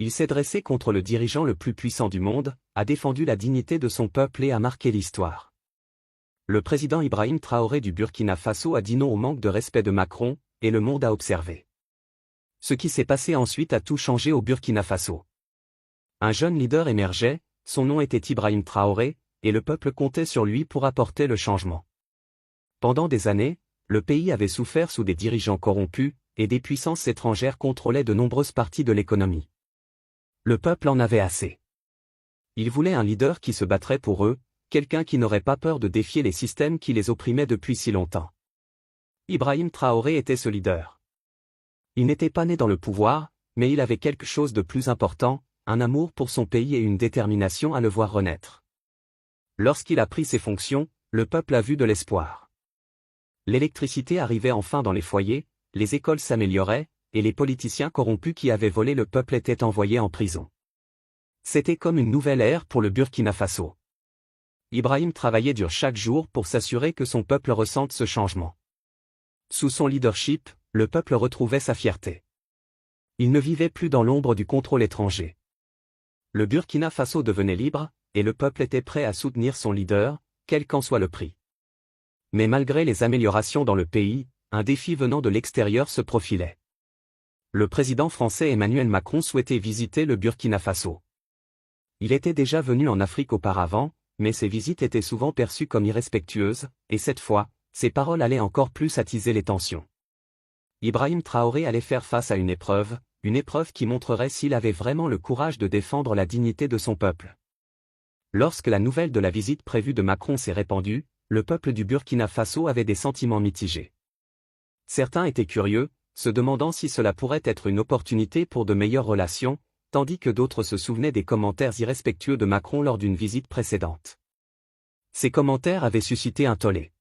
Il s'est dressé contre le dirigeant le plus puissant du monde, a défendu la dignité de son peuple et a marqué l'histoire. Le président Ibrahim Traoré du Burkina Faso a dit non au manque de respect de Macron, et le monde a observé. Ce qui s'est passé ensuite a tout changé au Burkina Faso. Un jeune leader émergeait, son nom était Ibrahim Traoré, et le peuple comptait sur lui pour apporter le changement. Pendant des années, le pays avait souffert sous des dirigeants corrompus, et des puissances étrangères contrôlaient de nombreuses parties de l'économie. Le peuple en avait assez. Il voulait un leader qui se battrait pour eux, quelqu'un qui n'aurait pas peur de défier les systèmes qui les opprimaient depuis si longtemps. Ibrahim Traoré était ce leader. Il n'était pas né dans le pouvoir, mais il avait quelque chose de plus important, un amour pour son pays et une détermination à le voir renaître. Lorsqu'il a pris ses fonctions, le peuple a vu de l'espoir. L'électricité arrivait enfin dans les foyers, les écoles s'amélioraient, et les politiciens corrompus qui avaient volé le peuple étaient envoyés en prison. C'était comme une nouvelle ère pour le Burkina Faso. Ibrahim travaillait dur chaque jour pour s'assurer que son peuple ressente ce changement. Sous son leadership, le peuple retrouvait sa fierté. Il ne vivait plus dans l'ombre du contrôle étranger. Le Burkina Faso devenait libre, et le peuple était prêt à soutenir son leader, quel qu'en soit le prix. Mais malgré les améliorations dans le pays, un défi venant de l'extérieur se profilait. Le président français Emmanuel Macron souhaitait visiter le Burkina Faso. Il était déjà venu en Afrique auparavant, mais ses visites étaient souvent perçues comme irrespectueuses, et cette fois, ses paroles allaient encore plus attiser les tensions. Ibrahim Traoré allait faire face à une épreuve qui montrerait s'il avait vraiment le courage de défendre la dignité de son peuple. Lorsque la nouvelle de la visite prévue de Macron s'est répandue, le peuple du Burkina Faso avait des sentiments mitigés. Certains étaient curieux, se demandant si cela pourrait être une opportunité pour de meilleures relations, tandis que d'autres se souvenaient des commentaires irrespectueux de Macron lors d'une visite précédente. Ces commentaires avaient suscité un tollé.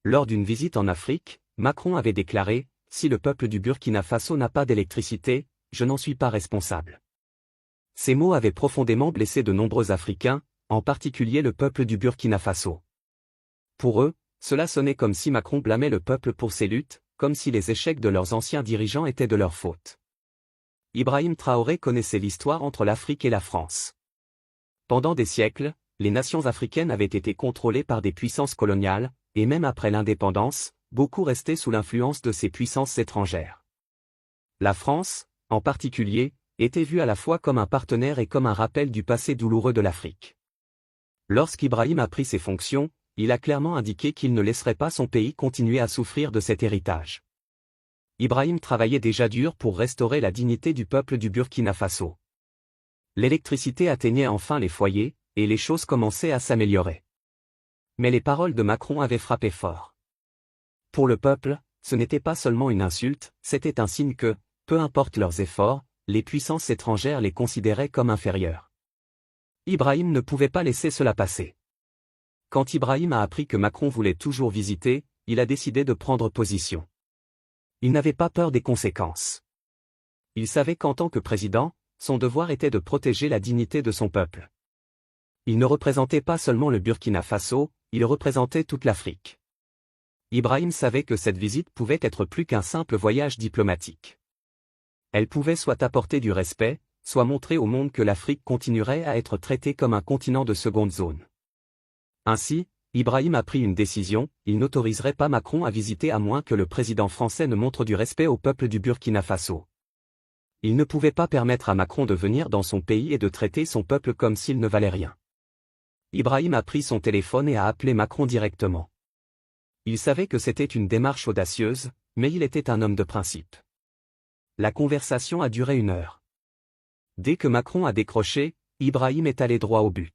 Lors d'une visite en Afrique, Macron avait déclaré « Si le peuple du Burkina Faso n'a pas d'électricité, je n'en suis pas responsable ». Ces mots avaient profondément blessé de nombreux Africains, en particulier le peuple du Burkina Faso. Pour eux, cela sonnait comme si Macron blâmait le peuple pour ses luttes, comme si les échecs de leurs anciens dirigeants étaient de leur faute. Ibrahim Traoré connaissait l'histoire entre l'Afrique et la France. Pendant des siècles, les nations africaines avaient été contrôlées par des puissances coloniales, et même après l'indépendance, beaucoup restaient sous l'influence de ces puissances étrangères. La France, en particulier, était vue à la fois comme un partenaire et comme un rappel du passé douloureux de l'Afrique. Lorsqu'Ibrahim a pris ses fonctions, il a clairement indiqué qu'il ne laisserait pas son pays continuer à souffrir de cet héritage. Ibrahim travaillait déjà dur pour restaurer la dignité du peuple du Burkina Faso. L'électricité atteignait enfin les foyers, et les choses commençaient à s'améliorer. Mais les paroles de Macron avaient frappé fort. Pour le peuple, ce n'était pas seulement une insulte, c'était un signe que, peu importe leurs efforts, les puissances étrangères les considéraient comme inférieurs. Ibrahim ne pouvait pas laisser cela passer. Quand Ibrahim a appris que Macron voulait toujours visiter, il a décidé de prendre position. Il n'avait pas peur des conséquences. Il savait qu'en tant que président, son devoir était de protéger la dignité de son peuple. Il ne représentait pas seulement le Burkina Faso, il représentait toute l'Afrique. Ibrahim savait que cette visite pouvait être plus qu'un simple voyage diplomatique. Elle pouvait soit apporter du respect, soit montrer au monde que l'Afrique continuerait à être traitée comme un continent de seconde zone. Ainsi, Ibrahim a pris une décision, il n'autoriserait pas Macron à visiter à moins que le président français ne montre du respect au peuple du Burkina Faso. Il ne pouvait pas permettre à Macron de venir dans son pays et de traiter son peuple comme s'il ne valait rien. Ibrahim a pris son téléphone et a appelé Macron directement. Il savait que c'était une démarche audacieuse, mais il était un homme de principe. La conversation a duré 1 heure. Dès que Macron a décroché, Ibrahim est allé droit au but.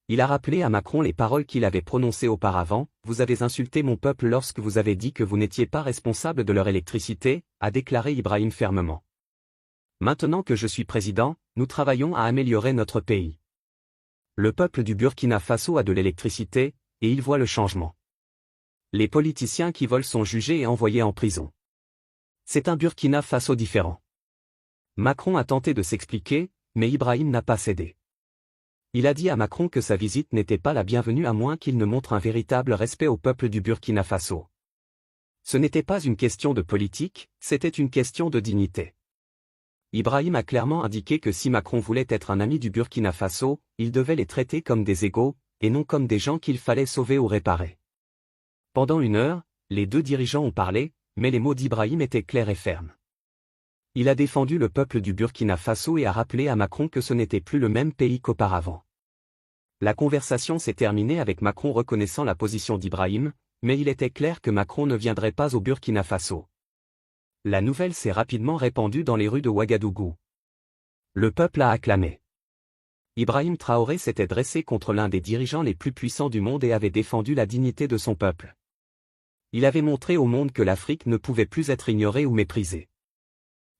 Il a rappelé à Macron les paroles qu'il avait prononcées auparavant, « Vous avez insulté mon peuple lorsque vous avez dit que vous n'étiez pas responsable de leur électricité », a déclaré Ibrahim fermement. Maintenant que je suis président, nous travaillons à améliorer notre pays. Le peuple du Burkina Faso a de l'électricité, et il voit le changement. Les politiciens qui volent sont jugés et envoyés en prison. C'est un Burkina Faso différent. Macron a tenté de s'expliquer, mais Ibrahim n'a pas cédé. Il a dit à Macron que sa visite n'était pas la bienvenue à moins qu'il ne montre un véritable respect au peuple du Burkina Faso. Ce n'était pas une question de politique, c'était une question de dignité. Ibrahim a clairement indiqué que si Macron voulait être un ami du Burkina Faso, il devait les traiter comme des égaux, et non comme des gens qu'il fallait sauver ou réparer. Pendant 1 heure, les deux dirigeants ont parlé, mais les mots d'Ibrahim étaient clairs et fermes. Il a défendu le peuple du Burkina Faso et a rappelé à Macron que ce n'était plus le même pays qu'auparavant. La conversation s'est terminée avec Macron reconnaissant la position d'Ibrahim, mais il était clair que Macron ne viendrait pas au Burkina Faso. La nouvelle s'est rapidement répandue dans les rues de Ouagadougou. Le peuple a acclamé. Ibrahim Traoré s'était dressé contre l'un des dirigeants les plus puissants du monde et avait défendu la dignité de son peuple. Il avait montré au monde que l'Afrique ne pouvait plus être ignorée ou méprisée.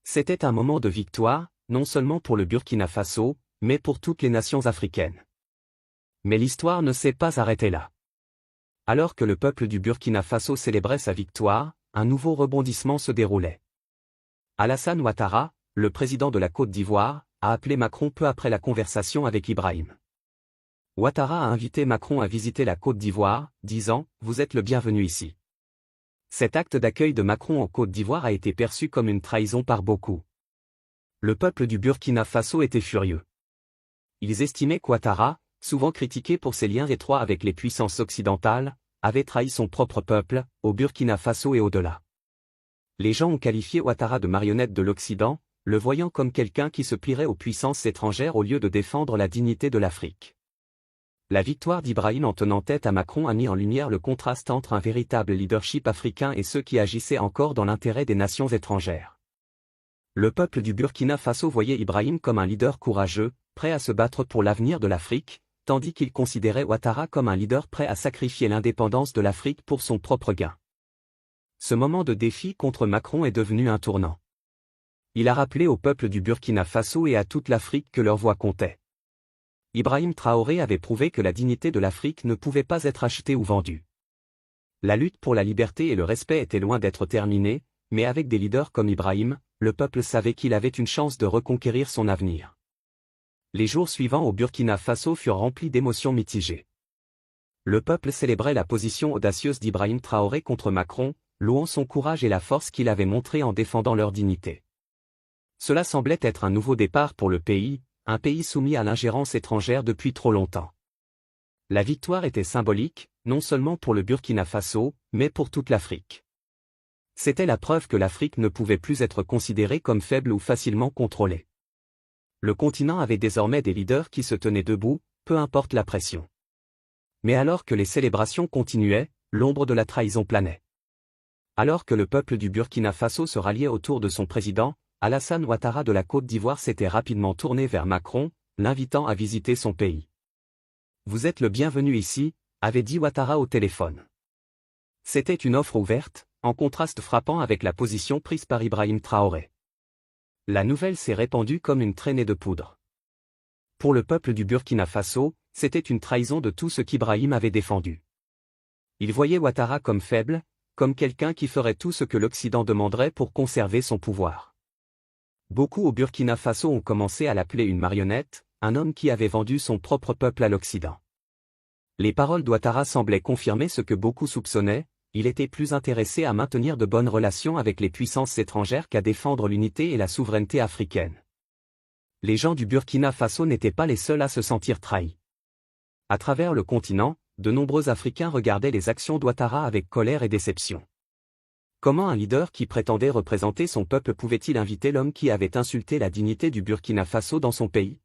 C'était un moment de victoire, non seulement pour le Burkina Faso, mais pour toutes les nations africaines. Mais l'histoire ne s'est pas arrêtée là. Alors que le peuple du Burkina Faso célébrait sa victoire, un nouveau rebondissement se déroulait. Alassane Ouattara, le président de la Côte d'Ivoire, a appelé Macron peu après la conversation avec Ibrahim. Ouattara a invité Macron à visiter la Côte d'Ivoire, disant « Vous êtes le bienvenu ici ». Cet acte d'accueil de Macron en Côte d'Ivoire a été perçu comme une trahison par beaucoup. Le peuple du Burkina Faso était furieux. Ils estimaient qu'Ouattara, souvent critiqué pour ses liens étroits avec les puissances occidentales, avait trahi son propre peuple, au Burkina Faso et au-delà. Les gens ont qualifié Ouattara de marionnette de l'Occident, le voyant comme quelqu'un qui se plierait aux puissances étrangères au lieu de défendre la dignité de l'Afrique. La victoire d'Ibrahim en tenant tête à Macron a mis en lumière le contraste entre un véritable leadership africain et ceux qui agissaient encore dans l'intérêt des nations étrangères. Le peuple du Burkina Faso voyait Ibrahim comme un leader courageux, prêt à se battre pour l'avenir de l'Afrique, tandis qu'il considérait Ouattara comme un leader prêt à sacrifier l'indépendance de l'Afrique pour son propre gain. Ce moment de défi contre Macron est devenu un tournant. Il a rappelé au peuple du Burkina Faso et à toute l'Afrique que leur voix comptait. Ibrahim Traoré avait prouvé que la dignité de l'Afrique ne pouvait pas être achetée ou vendue. La lutte pour la liberté et le respect était loin d'être terminée, mais avec des leaders comme Ibrahim, le peuple savait qu'il avait une chance de reconquérir son avenir. Les jours suivants au Burkina Faso furent remplis d'émotions mitigées. Le peuple célébrait la position audacieuse d'Ibrahim Traoré contre Macron, louant son courage et la force qu'il avait montrée en défendant leur dignité. Cela semblait être un nouveau départ pour le pays, un pays soumis à l'ingérence étrangère depuis trop longtemps. La victoire était symbolique, non seulement pour le Burkina Faso, mais pour toute l'Afrique. C'était la preuve que l'Afrique ne pouvait plus être considérée comme faible ou facilement contrôlée. Le continent avait désormais des leaders qui se tenaient debout, peu importe la pression. Mais alors que les célébrations continuaient, l'ombre de la trahison planait. Alors que le peuple du Burkina Faso se ralliait autour de son président, Alassane Ouattara de la Côte d'Ivoire s'était rapidement tourné vers Macron, l'invitant à visiter son pays. « Vous êtes le bienvenu ici », avait dit Ouattara au téléphone. C'était une offre ouverte, en contraste frappant avec la position prise par Ibrahim Traoré. La nouvelle s'est répandue comme une traînée de poudre. Pour le peuple du Burkina Faso, c'était une trahison de tout ce qu'Ibrahim avait défendu. Il voyait Ouattara comme faible, comme quelqu'un qui ferait tout ce que l'Occident demanderait pour conserver son pouvoir. Beaucoup au Burkina Faso ont commencé à l'appeler une marionnette, un homme qui avait vendu son propre peuple à l'Occident. Les paroles d'Ouattara semblaient confirmer ce que beaucoup soupçonnaient, il était plus intéressé à maintenir de bonnes relations avec les puissances étrangères qu'à défendre l'unité et la souveraineté africaine. Les gens du Burkina Faso n'étaient pas les seuls à se sentir trahis. À travers le continent, de nombreux Africains regardaient les actions d'Ouattara avec colère et déception. Comment un leader qui prétendait représenter son peuple pouvait-il inviter l'homme qui avait insulté la dignité du Burkina Faso dans son pays?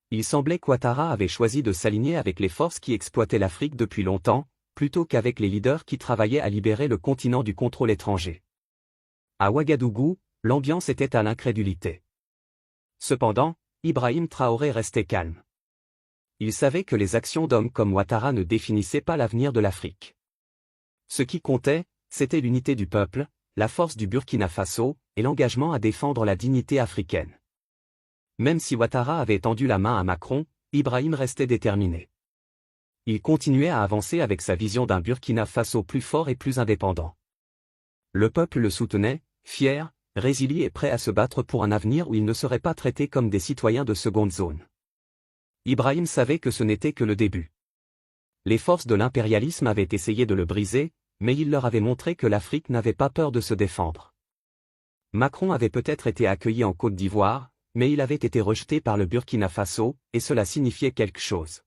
Il semblait qu'Ouattara avait choisi de s'aligner avec les forces qui exploitaient l'Afrique depuis longtemps, plutôt qu'avec les leaders qui travaillaient à libérer le continent du contrôle étranger. À Ouagadougou, l'ambiance était à l'incrédulité. Cependant, Ibrahim Traoré restait calme. Il savait que les actions d'hommes comme Ouattara ne définissaient pas l'avenir de l'Afrique. Ce qui comptait, c'était l'unité du peuple, la force du Burkina Faso, et l'engagement à défendre la dignité africaine. Même si Ouattara avait tendu la main à Macron, Ibrahim restait déterminé. Il continuait à avancer avec sa vision d'un Burkina Faso plus fort et plus indépendant. Le peuple le soutenait, fier, résilient et prêt à se battre pour un avenir où ils ne seraient pas traités comme des citoyens de seconde zone. Ibrahim savait que ce n'était que le début. Les forces de l'impérialisme avaient essayé de le briser, mais il leur avait montré que l'Afrique n'avait pas peur de se défendre. Macron avait peut-être été accueilli en Côte d'Ivoire, mais il avait été rejeté par le Burkina Faso, et cela signifiait quelque chose.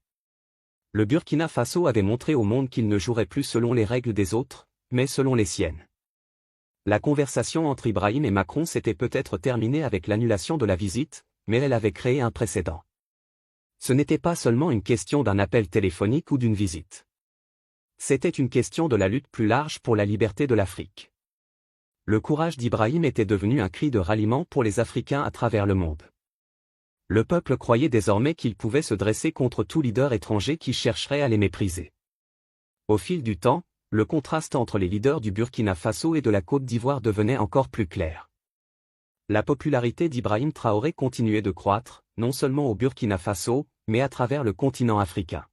Le Burkina Faso avait montré au monde qu'il ne jouerait plus selon les règles des autres, mais selon les siennes. La conversation entre Ibrahim et Macron s'était peut-être terminée avec l'annulation de la visite, mais elle avait créé un précédent. Ce n'était pas seulement une question d'un appel téléphonique ou d'une visite. C'était une question de la lutte plus large pour la liberté de l'Afrique. Le courage d'Ibrahim était devenu un cri de ralliement pour les Africains à travers le monde. Le peuple croyait désormais qu'il pouvait se dresser contre tout leader étranger qui chercherait à les mépriser. Au fil du temps, le contraste entre les leaders du Burkina Faso et de la Côte d'Ivoire devenait encore plus clair. La popularité d'Ibrahim Traoré continuait de croître, non seulement au Burkina Faso, mais à travers le continent africain.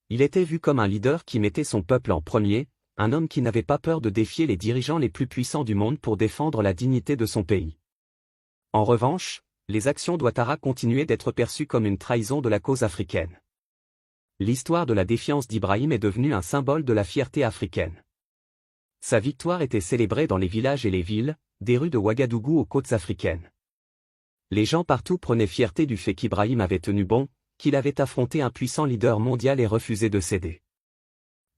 Il était vu comme un leader qui mettait son peuple en premier, un homme qui n'avait pas peur de défier les dirigeants les plus puissants du monde pour défendre la dignité de son pays. En revanche, les actions d'Ouattara continuaient d'être perçues comme une trahison de la cause africaine. L'histoire de la défiance d'Ibrahim est devenue un symbole de la fierté africaine. Sa victoire était célébrée dans les villages et les villes, des rues de Ouagadougou aux côtes africaines. Les gens partout prenaient fierté du fait qu'Ibrahim avait tenu bon, qu'il avait affronté un puissant leader mondial et refusé de céder.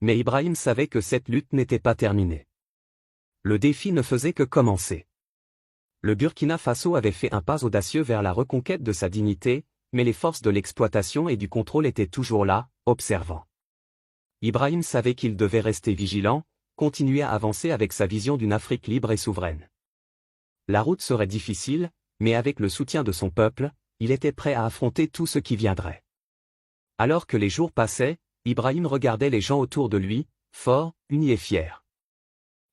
Mais Ibrahim savait que cette lutte n'était pas terminée. Le défi ne faisait que commencer. Le Burkina Faso avait fait un pas audacieux vers la reconquête de sa dignité, mais les forces de l'exploitation et du contrôle étaient toujours là, observant. Ibrahim savait qu'il devait rester vigilant, continuer à avancer avec sa vision d'une Afrique libre et souveraine. La route serait difficile, mais avec le soutien de son peuple, il était prêt à affronter tout ce qui viendrait. Alors que les jours passaient, Ibrahim regardait les gens autour de lui, forts, unis et fiers.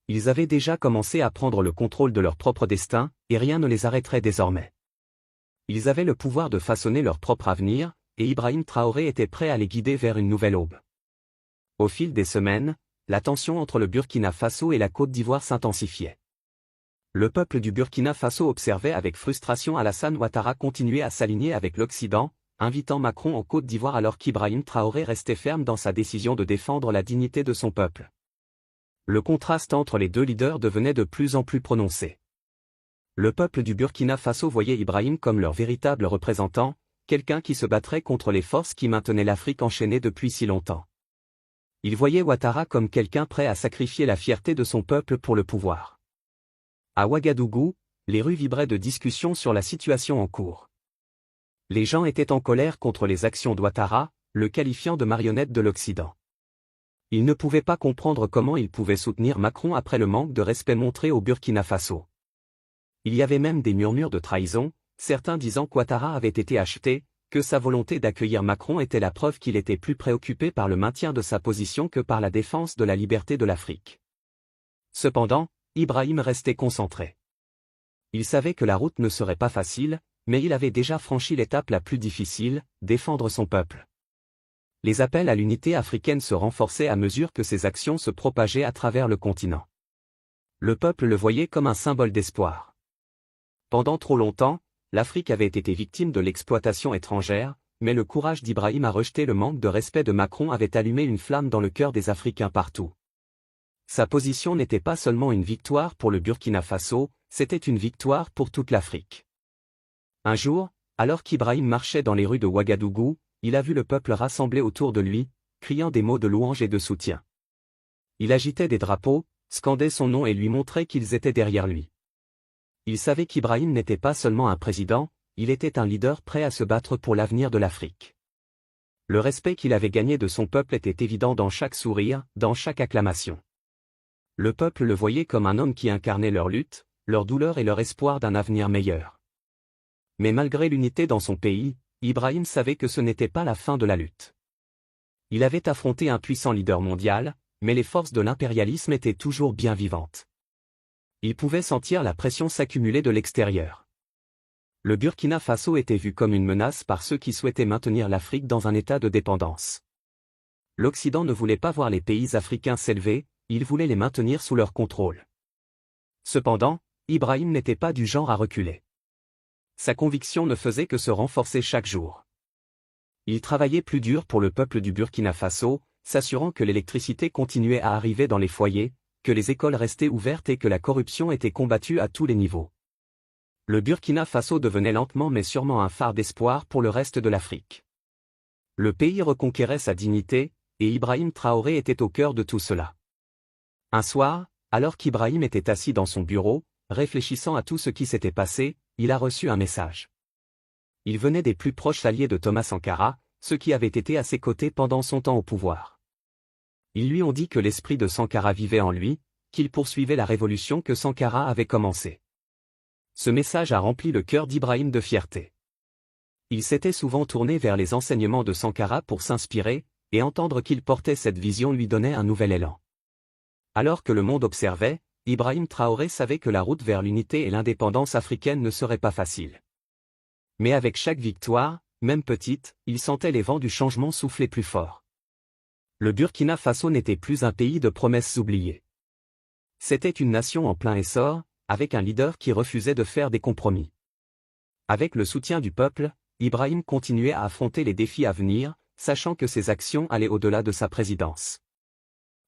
Ils avaient déjà commencé à prendre le contrôle de leur propre destin, et rien ne les arrêterait désormais. Ils avaient le pouvoir de façonner leur propre avenir, et Ibrahim Traoré était prêt à les guider vers une nouvelle aube. Au fil des semaines, la tension entre le Burkina Faso et la Côte d'Ivoire s'intensifiait. Le peuple du Burkina Faso observait avec frustration Alassane Ouattara continuer à s'aligner avec l'Occident, invitant Macron en Côte d'Ivoire alors qu'Ibrahim Traoré restait ferme dans sa décision de défendre la dignité de son peuple. Le contraste entre les deux leaders devenait de plus en plus prononcé. Le peuple du Burkina Faso voyait Ibrahim comme leur véritable représentant, quelqu'un qui se battrait contre les forces qui maintenaient l'Afrique enchaînée depuis si longtemps. Il voyait Ouattara comme quelqu'un prêt à sacrifier la fierté de son peuple pour le pouvoir. À Ouagadougou, les rues vibraient de discussions sur la situation en cours. Les gens étaient en colère contre les actions d'Ouattara, le qualifiant de marionnette de l'Occident. Ils ne pouvaient pas comprendre comment il pouvait soutenir Macron après le manque de respect montré au Burkina Faso. Il y avait même des murmures de trahison, certains disant qu'Ouattara avait été acheté, que sa volonté d'accueillir Macron était la preuve qu'il était plus préoccupé par le maintien de sa position que par la défense de la liberté de l'Afrique. Cependant, Ibrahim restait concentré. Il savait que la route ne serait pas facile, mais il avait déjà franchi l'étape la plus difficile, défendre son peuple. Les appels à l'unité africaine se renforçaient à mesure que ses actions se propageaient à travers le continent. Le peuple le voyait comme un symbole d'espoir. Pendant trop longtemps, l'Afrique avait été victime de l'exploitation étrangère, mais le courage d'Ibrahim à rejeter le manque de respect de Macron avait allumé une flamme dans le cœur des Africains partout. Sa position n'était pas seulement une victoire pour le Burkina Faso, c'était une victoire pour toute l'Afrique. Un jour, alors qu'Ibrahim marchait dans les rues de Ouagadougou, il a vu le peuple rassemblé autour de lui, criant des mots de louange et de soutien. Il agitait des drapeaux, scandait son nom et lui montrait qu'ils étaient derrière lui. Il savait qu'Ibrahim n'était pas seulement un président, il était un leader prêt à se battre pour l'avenir de l'Afrique. Le respect qu'il avait gagné de son peuple était évident dans chaque sourire, dans chaque acclamation. Le peuple le voyait comme un homme qui incarnait leur lutte, leur douleur et leur espoir d'un avenir meilleur. Mais malgré l'unité dans son pays, Ibrahim savait que ce n'était pas la fin de la lutte. Il avait affronté un puissant leader mondial, mais les forces de l'impérialisme étaient toujours bien vivantes. Il pouvait sentir la pression s'accumuler de l'extérieur. Le Burkina Faso était vu comme une menace par ceux qui souhaitaient maintenir l'Afrique dans un état de dépendance. L'Occident ne voulait pas voir les pays africains s'élever, il voulait les maintenir sous leur contrôle. Cependant, Ibrahim n'était pas du genre à reculer. Sa conviction ne faisait que se renforcer chaque jour. Il travaillait plus dur pour le peuple du Burkina Faso, s'assurant que l'électricité continuait à arriver dans les foyers, que les écoles restaient ouvertes et que la corruption était combattue à tous les niveaux. Le Burkina Faso devenait lentement mais sûrement un phare d'espoir pour le reste de l'Afrique. Le pays reconquérait sa dignité, et Ibrahim Traoré était au cœur de tout cela. Un soir, alors qu'Ibrahim était assis dans son bureau, réfléchissant à tout ce qui s'était passé, il a reçu un message. Il venait des plus proches alliés de Thomas Sankara, ceux qui avaient été à ses côtés pendant son temps au pouvoir. Ils lui ont dit que l'esprit de Sankara vivait en lui, qu'il poursuivait la révolution que Sankara avait commencée. Ce message a rempli le cœur d'Ibrahim de fierté. Il s'était souvent tourné vers les enseignements de Sankara pour s'inspirer, et entendre qu'il portait cette vision lui donnait un nouvel élan. Alors que le monde observait, Ibrahim Traoré savait que la route vers l'unité et l'indépendance africaine ne serait pas facile. Mais avec chaque victoire, même petite, il sentait les vents du changement souffler plus fort. Le Burkina Faso n'était plus un pays de promesses oubliées. C'était une nation en plein essor, avec un leader qui refusait de faire des compromis. Avec le soutien du peuple, Ibrahim continuait à affronter les défis à venir, sachant que ses actions allaient au-delà de sa présidence.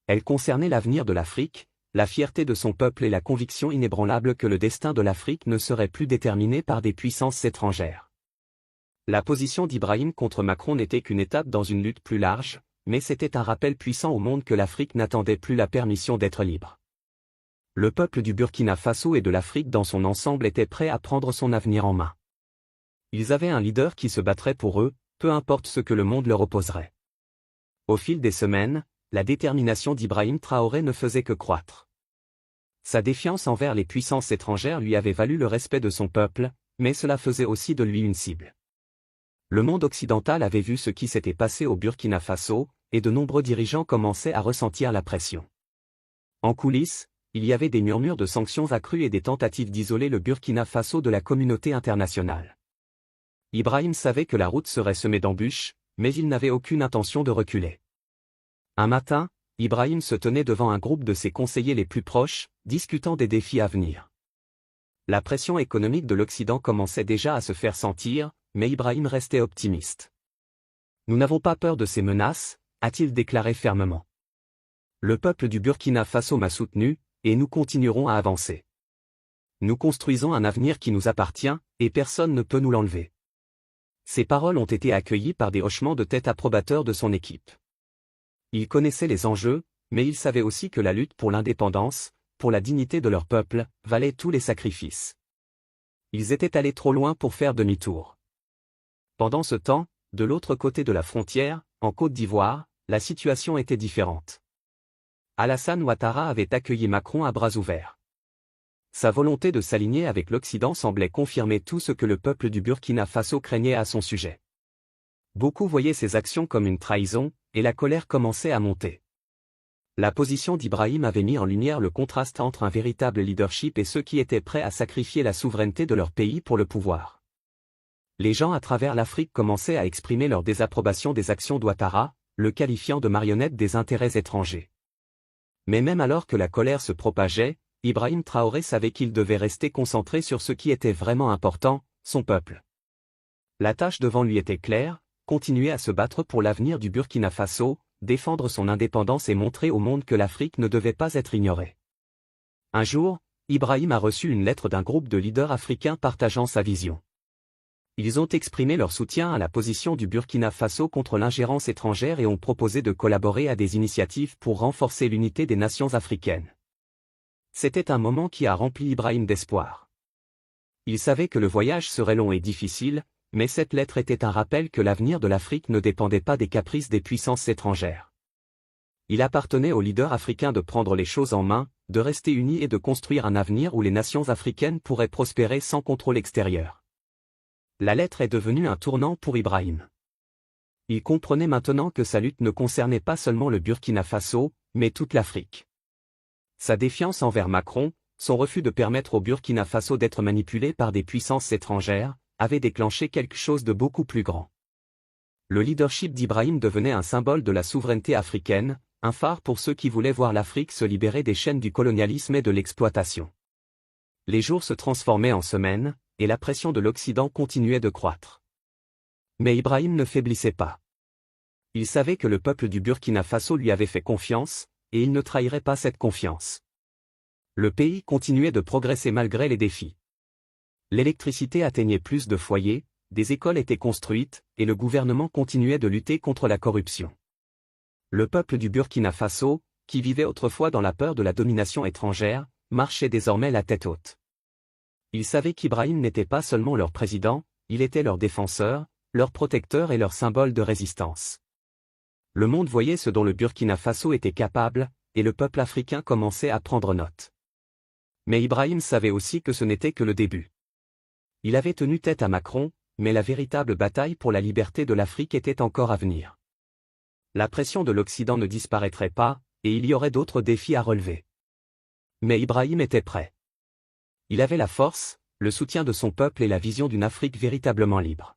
Elles concernaient l'avenir de l'Afrique, la fierté de son peuple et la conviction inébranlable que le destin de l'Afrique ne serait plus déterminé par des puissances étrangères. La position d'Ibrahim contre Macron n'était qu'une étape dans une lutte plus large, mais c'était un rappel puissant au monde que l'Afrique n'attendait plus la permission d'être libre. Le peuple du Burkina Faso et de l'Afrique dans son ensemble était prêt à prendre son avenir en main. Ils avaient un leader qui se battrait pour eux, peu importe ce que le monde leur opposerait. Au fil des semaines, la détermination d'Ibrahim Traoré ne faisait que croître. Sa défiance envers les puissances étrangères lui avait valu le respect de son peuple, mais cela faisait aussi de lui une cible. Le monde occidental avait vu ce qui s'était passé au Burkina Faso, et de nombreux dirigeants commençaient à ressentir la pression. En coulisses, il y avait des murmures de sanctions accrues et des tentatives d'isoler le Burkina Faso de la communauté internationale. Ibrahim savait que la route serait semée d'embûches, mais il n'avait aucune intention de reculer. Un matin, Ibrahim se tenait devant un groupe de ses conseillers les plus proches, discutant des défis à venir. La pression économique de l'Occident commençait déjà à se faire sentir, mais Ibrahim restait optimiste. « Nous n'avons pas peur de ces menaces », a-t-il déclaré fermement. « Le peuple du Burkina Faso m'a soutenu, et nous continuerons à avancer. Nous construisons un avenir qui nous appartient, et personne ne peut nous l'enlever. » Ces paroles ont été accueillies par des hochements de tête approbateurs de son équipe. Ils connaissaient les enjeux, mais ils savaient aussi que la lutte pour l'indépendance, pour la dignité de leur peuple, valait tous les sacrifices. Ils étaient allés trop loin pour faire demi-tour. Pendant ce temps, de l'autre côté de la frontière, en Côte d'Ivoire, la situation était différente. Alassane Ouattara avait accueilli Macron à bras ouverts. Sa volonté de s'aligner avec l'Occident semblait confirmer tout ce que le peuple du Burkina Faso craignait à son sujet. Beaucoup voyaient ces actions comme une trahison, et la colère commençait à monter. La position d'Ibrahim avait mis en lumière le contraste entre un véritable leadership et ceux qui étaient prêts à sacrifier la souveraineté de leur pays pour le pouvoir. Les gens à travers l'Afrique commençaient à exprimer leur désapprobation des actions d'Ouattara, le qualifiant de marionnette des intérêts étrangers. Mais même alors que la colère se propageait, Ibrahim Traoré savait qu'il devait rester concentré sur ce qui était vraiment important, son peuple. La tâche devant lui était claire, continuer à se battre pour l'avenir du Burkina Faso, défendre son indépendance et montrer au monde que l'Afrique ne devait pas être ignorée. Un jour, Ibrahim a reçu une lettre d'un groupe de leaders africains partageant sa vision. Ils ont exprimé leur soutien à la position du Burkina Faso contre l'ingérence étrangère et ont proposé de collaborer à des initiatives pour renforcer l'unité des nations africaines. C'était un moment qui a rempli Ibrahim d'espoir. Il savait que le voyage serait long et difficile, mais cette lettre était un rappel que l'avenir de l'Afrique ne dépendait pas des caprices des puissances étrangères. Il appartenait aux leaders africains de prendre les choses en main, de rester unis et de construire un avenir où les nations africaines pourraient prospérer sans contrôle extérieur. La lettre est devenue un tournant pour Ibrahim. Il comprenait maintenant que sa lutte ne concernait pas seulement le Burkina Faso, mais toute l'Afrique. Sa défiance envers Macron, son refus de permettre au Burkina Faso d'être manipulé par des puissances étrangères, avait déclenché quelque chose de beaucoup plus grand. Le leadership d'Ibrahim devenait un symbole de la souveraineté africaine, un phare pour ceux qui voulaient voir l'Afrique se libérer des chaînes du colonialisme et de l'exploitation. Les jours se transformaient en semaines, et la pression de l'Occident continuait de croître. Mais Ibrahim ne faiblissait pas. Il savait que le peuple du Burkina Faso lui avait fait confiance, et il ne trahirait pas cette confiance. Le pays continuait de progresser malgré les défis. L'électricité atteignait plus de foyers, des écoles étaient construites, et le gouvernement continuait de lutter contre la corruption. Le peuple du Burkina Faso, qui vivait autrefois dans la peur de la domination étrangère, marchait désormais la tête haute. Ils savaient qu'Ibrahim n'était pas seulement leur président, il était leur défenseur, leur protecteur et leur symbole de résistance. Le monde voyait ce dont le Burkina Faso était capable, et le peuple africain commençait à prendre note. Mais Ibrahim savait aussi que ce n'était que le début. Il avait tenu tête à Macron, mais la véritable bataille pour la liberté de l'Afrique était encore à venir. La pression de l'Occident ne disparaîtrait pas, et il y aurait d'autres défis à relever. Mais Ibrahim était prêt. Il avait la force, le soutien de son peuple et la vision d'une Afrique véritablement libre.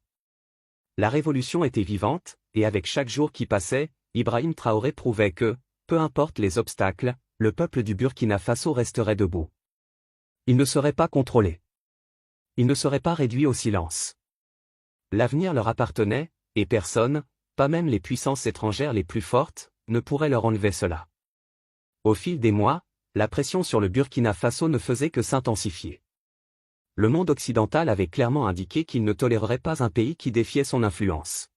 La révolution était vivante, et avec chaque jour qui passait, Ibrahim Traoré prouvait que, peu importe les obstacles, le peuple du Burkina Faso resterait debout. Il ne serait pas contrôlé. Il ne serait pas réduit au silence. L'avenir leur appartenait, et personne, pas même les puissances étrangères les plus fortes, ne pourrait leur enlever cela. Au fil des mois, la pression sur le Burkina Faso ne faisait que s'intensifier. Le monde occidental avait clairement indiqué qu'il ne tolérerait pas un pays qui défiait son influence.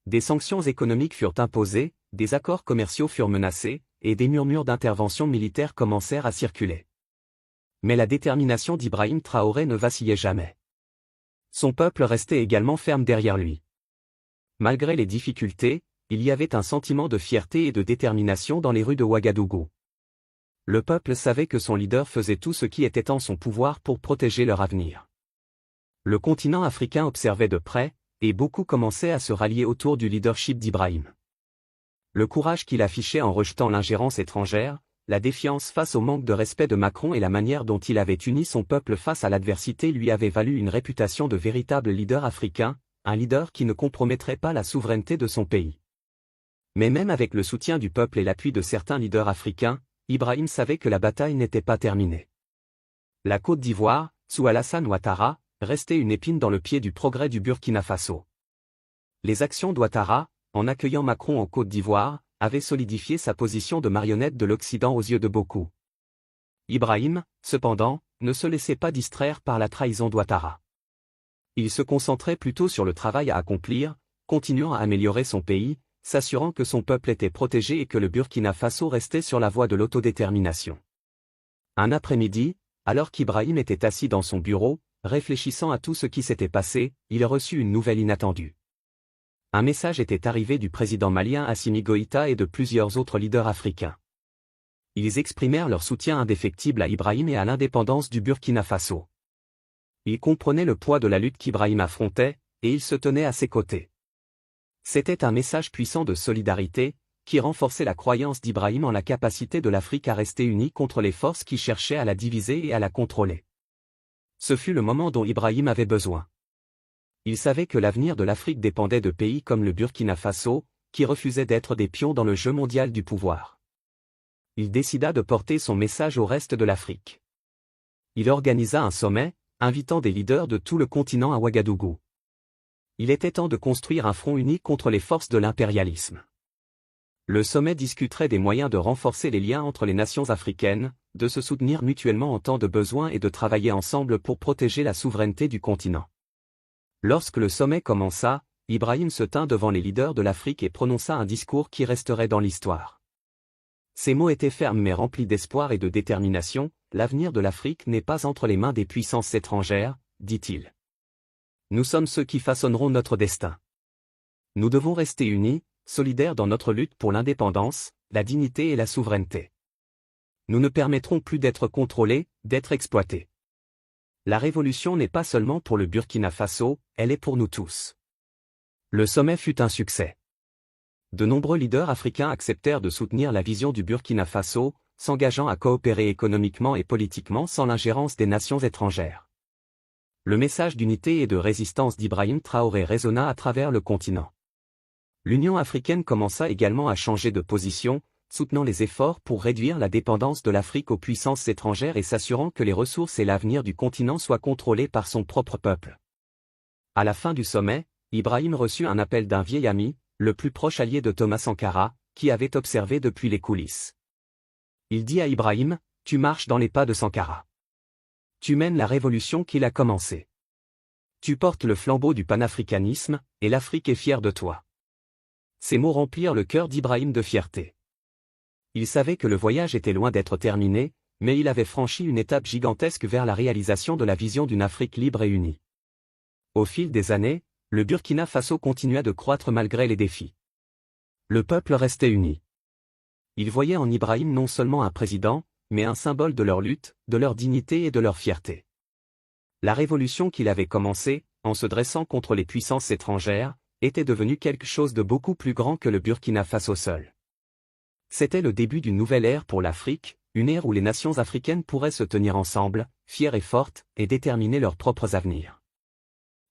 Des sanctions économiques furent imposées, des accords commerciaux furent menacés, et des murmures d'intervention militaire commencèrent à circuler. Mais la détermination d'Ibrahim Traoré ne vacillait jamais. Son peuple restait également ferme derrière lui. Malgré les difficultés, il y avait un sentiment de fierté et de détermination dans les rues de Ouagadougou. Le peuple savait que son leader faisait tout ce qui était en son pouvoir pour protéger leur avenir. Le continent africain observait de près, et beaucoup commençaient à se rallier autour du leadership d'Ibrahim. Le courage qu'il affichait en rejetant l'ingérence étrangère, la défiance face au manque de respect de Macron et la manière dont il avait uni son peuple face à l'adversité lui avaient valu une réputation de véritable leader africain, un leader qui ne compromettrait pas la souveraineté de son pays. Mais même avec le soutien du peuple et l'appui de certains leaders africains, Ibrahim savait que la bataille n'était pas terminée. La Côte d'Ivoire, sous Alassane Ouattara, restait une épine dans le pied du progrès du Burkina Faso. Les actions d'Ouattara, en accueillant Macron en Côte d'Ivoire, avaient solidifié sa position de marionnette de l'Occident aux yeux de beaucoup. Ibrahim, cependant, ne se laissait pas distraire par la trahison d'Ouattara. Il se concentrait plutôt sur le travail à accomplir, continuant à améliorer son pays, s'assurant que son peuple était protégé et que le Burkina Faso restait sur la voie de l'autodétermination. Un après-midi, alors qu'Ibrahim était assis dans son bureau, réfléchissant à tout ce qui s'était passé, il reçut une nouvelle inattendue. Un message était arrivé du président malien Assimi Goïta et de plusieurs autres leaders africains. Ils exprimèrent leur soutien indéfectible à Ibrahim et à l'indépendance du Burkina Faso. Ils comprenaient le poids de la lutte qu'Ibrahim affrontait, et ils se tenaient à ses côtés. C'était un message puissant de solidarité, qui renforçait la croyance d'Ibrahim en la capacité de l'Afrique à rester unie contre les forces qui cherchaient à la diviser et à la contrôler. Ce fut le moment dont Ibrahim avait besoin. Il savait que l'avenir de l'Afrique dépendait de pays comme le Burkina Faso, qui refusaient d'être des pions dans le jeu mondial du pouvoir. Il décida de porter son message au reste de l'Afrique. Il organisa un sommet, invitant des leaders de tout le continent à Ouagadougou. Il était temps de construire un front uni contre les forces de l'impérialisme. Le sommet discuterait des moyens de renforcer les liens entre les nations africaines, de se soutenir mutuellement en temps de besoin et de travailler ensemble pour protéger la souveraineté du continent. Lorsque le sommet commença, Ibrahim se tint devant les leaders de l'Afrique et prononça un discours qui resterait dans l'histoire. Ses mots étaient fermes mais remplis d'espoir et de détermination. L'avenir de l'Afrique n'est pas entre les mains des puissances étrangères, dit-il. Nous sommes ceux qui façonneront notre destin. Nous devons rester unis, solidaires dans notre lutte pour l'indépendance, la dignité et la souveraineté. Nous ne permettrons plus d'être contrôlés, d'être exploités. La révolution n'est pas seulement pour le Burkina Faso, elle est pour nous tous. Le sommet fut un succès. De nombreux leaders africains acceptèrent de soutenir la vision du Burkina Faso, s'engageant à coopérer économiquement et politiquement sans l'ingérence des nations étrangères. Le message d'unité et de résistance d'Ibrahim Traoré résonna à travers le continent. L'Union africaine commença également à changer de position, soutenant les efforts pour réduire la dépendance de l'Afrique aux puissances étrangères et s'assurant que les ressources et l'avenir du continent soient contrôlés par son propre peuple. À la fin du sommet, Ibrahim reçut un appel d'un vieil ami, le plus proche allié de Thomas Sankara, qui avait observé depuis les coulisses. Il dit à Ibrahim, Tu marches dans les pas de Sankara. Tu mènes la révolution qu'il a commencée. Tu portes le flambeau du panafricanisme, et l'Afrique est fière de toi. Ces mots remplirent le cœur d'Ibrahim de fierté. Il savait que le voyage était loin d'être terminé, mais il avait franchi une étape gigantesque vers la réalisation de la vision d'une Afrique libre et unie. Au fil des années, le Burkina Faso continua de croître malgré les défis. Le peuple restait uni. Il voyait en Ibrahim non seulement un président, mais un symbole de leur lutte, de leur dignité et de leur fierté. La révolution qu'il avait commencée, en se dressant contre les puissances étrangères, était devenue quelque chose de beaucoup plus grand que le Burkina Faso seul. C'était le début d'une nouvelle ère pour l'Afrique, une ère où les nations africaines pourraient se tenir ensemble, fières et fortes, et déterminer leurs propres avenirs.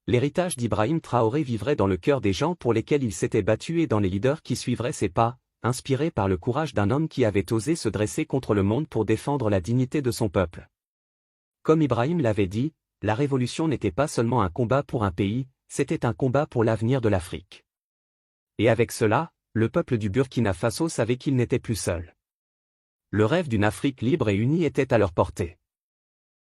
L'héritage d'Ibrahim Traoré vivrait dans le cœur des gens pour lesquels il s'était battu et dans les leaders qui suivraient ses pas, inspirés par le courage d'un homme qui avait osé se dresser contre le monde pour défendre la dignité de son peuple. Comme Ibrahim l'avait dit, la révolution n'était pas seulement un combat pour un pays, c'était un combat pour l'avenir de l'Afrique. Et avec cela, le peuple du Burkina Faso savait qu'il n'était plus seul. Le rêve d'une Afrique libre et unie était à leur portée.